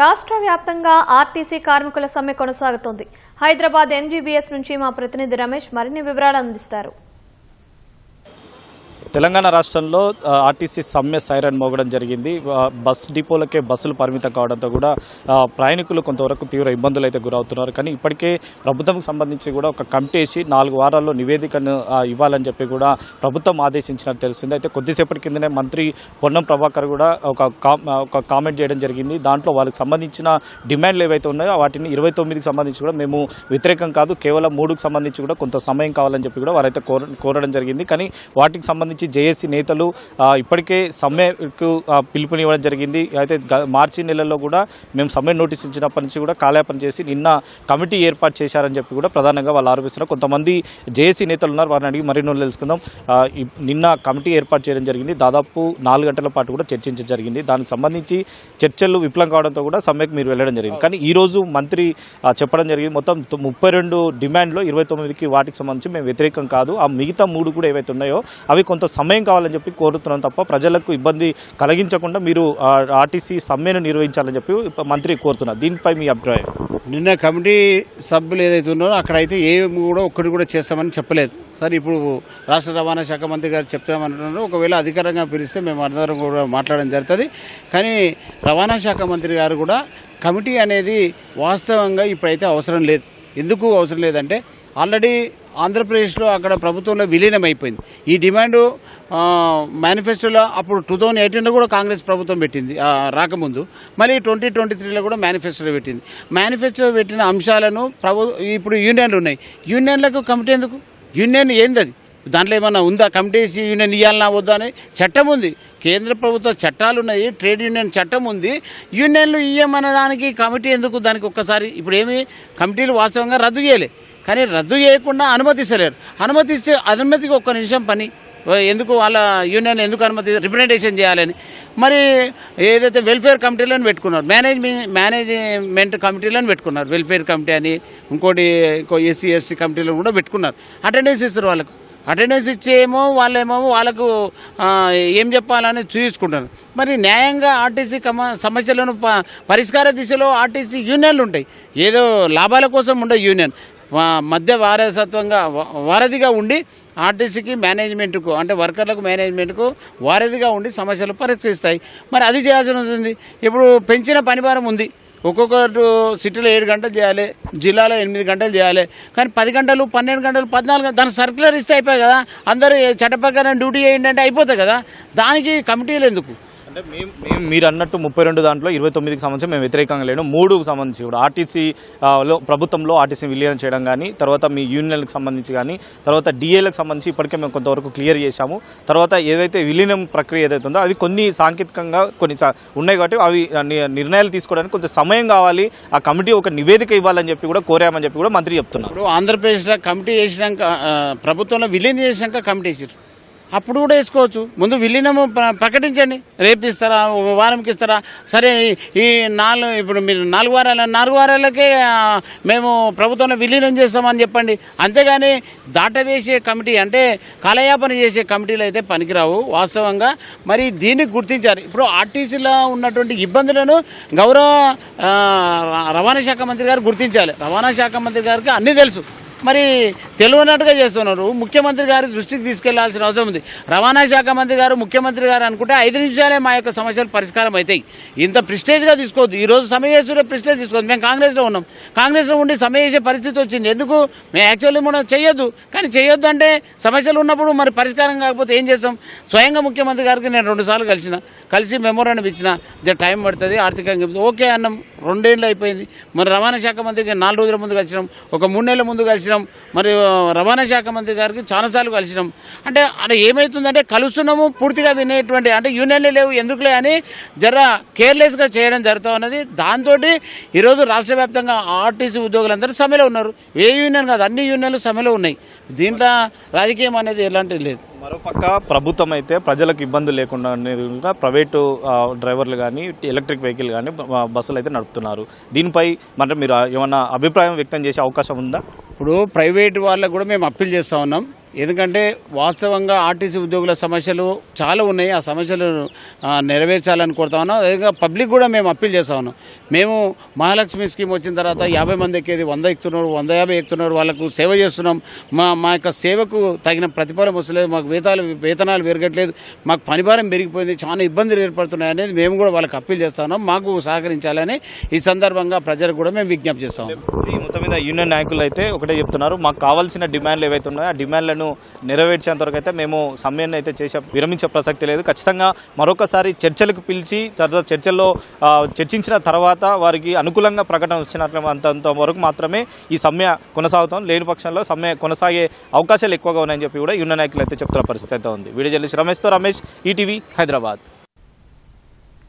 రాష్ట్ర వ్యాప్తంగా ఆర్టీసీ కార్మికుల సమ్మె కొనసాగుతోంది. హైదరాబాద్ ఎంజీబీఎస్ నుంచి మా ప్రతినిధి రమేష్ మరిన్ని వివరాలు అందిస్తారు. తెలంగాణ రాష్ట్రంలో ఆర్టీసీ సమ్మె సైరన్ మోగడం జరిగింది. బస్ డిపోలకే బస్సులు పరిమితం కావడంతో కూడా ప్రయాణికులు కొంతవరకు తీవ్ర ఇబ్బందులు అయితే గురవుతున్నారు. కానీ ఇప్పటికే ప్రభుత్వంకి సంబంధించి కూడా ఒక కమిటీ వేసి 4 వారాల్లో నివేదికను ఇవ్వాలని చెప్పి కూడా ప్రభుత్వం ఆదేశించినట్టు తెలుస్తుంది. అయితే కొద్దిసేపటి కిందనే మంత్రి పొన్నం ప్రభాకర్ కూడా ఒక కామెంట్ చేయడం జరిగింది. దాంట్లో వాళ్ళకి సంబంధించిన డిమాండ్లు ఏవైతే ఉన్నాయో వాటిని 29కి సంబంధించి కూడా మేము వ్యతిరేకం కాదు, కేవలం 3కు సంబంధించి కూడా కొంత సమయం కావాలని చెప్పి కూడా వారైతే కోరడం జరిగింది. కానీ వాటికి సంబంధించి జేఏసీ నేతలు ఇప్పటికే సమ్మెకు పిలుపునివ్వడం జరిగింది. అయితే మార్చి నెలలో కూడా మేము సమ్మె నోటీస్ ఇచ్చినప్పటి నుంచి కూడా కాలయాపన చేసి నిన్న కమిటీ ఏర్పాటు చేశారని చెప్పి కూడా ప్రధానంగా వాళ్ళు ఆరోపిస్తున్నారు. కొంతమంది జేఏసీ నేతలు ఉన్నారు, వారిని అడిగి మరిన్ని తెలుసుకుందాం. నిన్న కమిటీ ఏర్పాటు చేయడం జరిగింది. దాదాపు 4 గంటల పాటు కూడా చర్చించడం జరిగింది. దానికి సంబంధించి చర్చలు విఫలం కావడంతో కూడా సమ్మెకు మీరు వెళ్ళడం జరిగింది. కానీ ఈరోజు మంత్రి చెప్పడం జరిగింది, మొత్తం 32 డిమాండ్లో 29కి వాటికి సంబంధించి మేము వ్యతిరేకం కాదు, ఆ మిగతా 3 కూడా ఏవైతే ఉన్నాయో అవి కొంత సమయం కావాలని చెప్పి కోరుతున్నాం తప్ప ప్రజలకు ఇబ్బంది కలిగించకుండా మీరు ఆర్టీసీ సమ్మెను నిర్వహించాలని చెప్పి మంత్రి కోరుతున్నారు. దీనిపై మీ అభిప్రాయం? నిన్న కమిటీ సభ్యులు ఏదైతే ఉన్నారో అక్కడైతే ఏమి కూడా ఒక్కటి కూడా చేస్తామని చెప్పలేదు సార్. ఇప్పుడు రాష్ట్ర రవాణా శాఖ మంత్రి గారు చెప్తామంటున్నారు, ఒకవేళ అధికారంగా పిలిస్తే మేము అందరం కూడా మాట్లాడడం జరుగుతుంది. కానీ రవాణా శాఖ మంత్రి గారు కూడా కమిటీ అనేది వాస్తవంగా ఇప్పుడైతే అవసరం లేదు. ఎందుకు అవసరం లేదంటే ఆల్రెడీ ఆంధ్రప్రదేశ్లో అక్కడ ప్రభుత్వంలో విలీనం అయిపోయింది. ఈ డిమాండు మేనిఫెస్టోలో అప్పుడు 2018లో కూడా కాంగ్రెస్ ప్రభుత్వం పెట్టింది రాకముందు, మళ్ళీ 2023లో కూడా మేనిఫెస్టోలో పెట్టింది. మేనిఫెస్టోలో పెట్టిన అంశాలను ఇప్పుడు యూనియన్లు ఉన్నాయి, యూనియన్లకు కమిటీ ఎందుకు? యూనియన్ ఏంది అది? దాంట్లో ఏమన్నా ఉందా? కమిటీ యూనియన్ ఇవ్వాలన్నా వద్దా అనే చట్టం ఉంది, కేంద్ర ప్రభుత్వ చట్టాలు ఉన్నాయి, ట్రేడ్ యూనియన్ చట్టం ఉంది. యూనియన్లు ఇవ్వమనడానికి కమిటీ ఎందుకు? దానికి ఒక్కసారి ఇప్పుడు ఏమి కమిటీలు వాస్తవంగా రద్దు చేయలే, కానీ రద్దు చేయకుండా అనుమతిస్తలేరు. అనుమతికి ఒక్క నిమిషం పని ఎందుకు? వాళ్ళ యూనియన్ ఎందుకు రిప్రజెంటేషన్ చేయాలని మరి ఏదైతే వెల్ఫేర్ కమిటీలను పెట్టుకున్నారు, మేనేజ్మెంట్ కమిటీలను పెట్టుకున్నారు, వెల్ఫేర్ కమిటీ అని ఇంకో ఎస్సీ ఎస్టీ కమిటీలను కూడా పెట్టుకున్నారు. అటెండెన్స్ ఇస్తారు వాళ్ళకు, అటెండెన్స్ ఇచ్చేమో వాళ్ళకు ఏం చెప్పాలని చూసుకుంటారు. మరి న్యాయంగా ఆర్టీసీ సమస్యలను పరిష్కార దిశలో ఆర్టీసీ యూనియన్లు ఉంటాయి, ఏదో లాభాల కోసం ఉండే యూనియన్ మధ్య వారధిగా ఉండి ఆర్టీసీకి మేనేజ్మెంట్కు అంటే వర్కర్లకు మేనేజ్మెంట్కు వారధిగా ఉండి సమస్యలు పరిష్కరిస్తాయి. మరి అది చేయాల్సి ఉంటుంది. ఇప్పుడు పెంచిన పనిభారం ఉంది, ఒక్కొక్క సిటీలో 7 గంటలు చేయాలి, జిల్లాలో 8 గంటలు చేయాలి, కానీ 10 గంటలు 12 గంటలు 14 గంటలు దానికి సర్క్యులర్ ఇస్తే అయిపోయి కదా, అందరూ చట్ట ప్రకారం డ్యూటీ చేయండి అంటే అయిపోతాయి కదా, దానికి కమిటీలు ఎందుకు? అంటే మీరు అన్నట్టు 32 దాంట్లో 29కి సంబంధించి మేము వ్యతిరేకంగా లేను, 3కు సంబంధించి కూడా ఆర్టీసీలో ప్రభుత్వంలో ఆర్టీసీ విలీనం చేయడం కానీ, తర్వాత మీ యూనియన్లకు సంబంధించి కానీ, తర్వాత డిఏలకు సంబంధించి ఇప్పటికే మేము కొంతవరకు క్లియర్ చేశాము. తర్వాత ఏదైతే విలీనం ప్రక్రియ ఏదైతే ఉందో అవి కొన్ని సాంకేతికంగా కొన్ని ఉన్నాయి కాబట్టి అవి నిర్ణయాలు తీసుకోవడానికి కొంచెం సమయం కావాలి, ఆ కమిటీ ఒక నివేదిక ఇవ్వాలని చెప్పి కూడా కోరామని చెప్పి కూడా మంత్రి చెప్తున్నారు. ఇప్పుడు ఆంధ్రప్రదేశ్లో కమిటీ చేసినాక ప్రభుత్వంలో విలీనం చేసినాక కమిటీ వేసారు, అప్పుడు కూడా వేసుకోవచ్చు. ముందు విలీనము ప్రకటించండి, రేపు ఇస్తారా, వారంకి ఇస్తారా, సరే ఈ ఇప్పుడు మీరు 4 వారాలకే మేము ప్రభుత్వంలో విలీనం చేస్తామని చెప్పండి. అంతేగాని దాటవేసే కమిటీ అంటే కాలయాపన చేసే కమిటీలు అయితే పనికిరావు వాస్తవంగా. మరి దీన్ని గుర్తించారు. ఇప్పుడు ఆర్టీసీలో ఉన్నటువంటి ఇబ్బందులను గౌరవ రవాణా శాఖ మంత్రి గారు గుర్తించాలి. రవాణా శాఖ మంత్రి గారికి అన్నీ తెలుసు, మరి తెలియనట్టుగా చేస్తున్నారు. ముఖ్యమంత్రి గారి దృష్టికి తీసుకెళ్లాల్సిన అవసరం ఉంది. రవాణా శాఖ మంత్రి గారు ముఖ్యమంత్రి గారు అనుకుంటే 5 నిమిషాలే మా యొక్క సమస్యలు పరిష్కారం అవుతాయి. ఇంత ప్రిస్టేజ్గా తీసుకోవద్దు. ఈరోజు సమ్మె చేస్తుంటే ప్రిస్టేజ్ తీసుకోవద్దు. మేము కాంగ్రెస్లో ఉన్నాం, కాంగ్రెస్లో ఉండి సమ్మె చేసే పరిస్థితి వచ్చింది. ఎందుకు? మేము యాక్చువల్లీ మనం చేయొద్దు, కానీ చేయొద్దు అంటే సమస్యలు ఉన్నప్పుడు మరి పరిష్కారం కాకపోతే ఏం చేస్తాం? స్వయంగా ముఖ్యమంత్రి గారికి నేను 2 సార్లు కలిసి మెమోరాండం ఇచ్చిన, టైం పడుతుంది ఆర్థికంగా, ఓకే అన్నాం. 2 ఏళ్ళు అయిపోయింది. మరి రవాణా శాఖ మంత్రికి 4 రోజుల ముందు కలిసినాం, ఒక 3 నెలల ముందు కలిసినాం, మరి రవాణా శాఖ మంత్రి గారికి చాలాసార్లు కలిసినాం. అంటే ఏమవుతుందంటే కలుస్తున్నాము పూర్తిగా వినేటువంటి అంటే యూనియన్లు లేవు ఎందుకులే అని జర కేర్లెస్గా చేయడం జరుగుతూ ఉన్నది. దాంతో ఈరోజు రాష్ట్ర వ్యాప్తంగా ఆర్టీసీ ఉద్యోగులందరూ సమ్మెలో ఉన్నారు. ఏ యూనియన్ కాదు, అన్ని యూనియన్లు సమ్మెలో ఉన్నాయి. దీంట్లో రాజకీయం అనేది ఎలాంటిది లేదు. మరోపక్క ప్రభుత్వం అయితే ప్రజలకు ఇబ్బందులు లేకుండా అనేది కూడా ప్రైవేటు డ్రైవర్లు కానీ ఎలక్ట్రిక్ వెహికల్ కానీ బస్సులు అయితే నడుపుతున్నారు. దీనిపై మరి మీరు ఏమన్నా అభిప్రాయం వ్యక్తం చేసే అవకాశం ఉందా? ఇప్పుడు ప్రైవేట్ వాళ్ళకు కూడా మేము అప్పీల్ చేస్తూ ఉన్నాం. ఎందుకంటే వాస్తవంగా ఆర్టీసీ ఉద్యోగుల సమస్యలు చాలా ఉన్నాయి. ఆ సమస్యలు నెరవేర్చాలని కోరుతా ఉన్నాం. అదేవిధంగా పబ్లిక్ కూడా మేము అప్పీల్ చేస్తూ ఉన్నాం. మేము మహాలక్ష్మి స్కీమ్ వచ్చిన తర్వాత 50 మంది ఎక్కేది 100 ఎక్కుతున్నారు, 150 ఎక్కుతున్నారు. వాళ్ళకు సేవ చేస్తున్నాం. మా యొక్క సేవకు తగిన ప్రతిఫలం వస్తలేదు. మాకు వేతనాలు పెరగట్లేదు. మాకు పనిభారం పెరిగిపోయింది. చాలా ఇబ్బందులు ఏర్పడుతున్నాయి అనేది మేము కూడా వాళ్ళకి అప్పీల్ చేస్తా ఉన్నాం. మాకు సహకరించాలని ఈ సందర్భంగా ప్రజలకు కూడా మేము విజ్ఞప్తి చేస్తాం. మొత్తం మీద యూనియన్ నాయకులు అయితే ఒకటే చెప్తున్నారు, మాకు కావాల్సిన డిమాండ్లు ఏవైతే ఉన్నాయో ఆ డిమాండ్లను నెరవేర్చేంత వరకు అయితే మేము సమ్మెను అయితే విరమించే ప్రసక్తి లేదు. ఖచ్చితంగా మరొకసారి చర్చలకు పిలిచి చర్చల్లో చర్చించిన తర్వాత వారికి అనుకూలంగా ప్రకటన వచ్చినంత వరకు మాత్రమే ఈ సమ్మె కొనసాగుతాం. లేని పక్షంలో సమ్మె కొనసాగే అవకాశాలు ఎక్కువగా ఉన్నాయని చెప్పి కూడా యూనియన్ నాయకులు అయితే చెప్తున్న పరిస్థితి అయితే ఉంది. వీడియో జర్నలిస్ట్ రమేష్తో రమేష్, ఈటీవీ, హైదరాబాద్.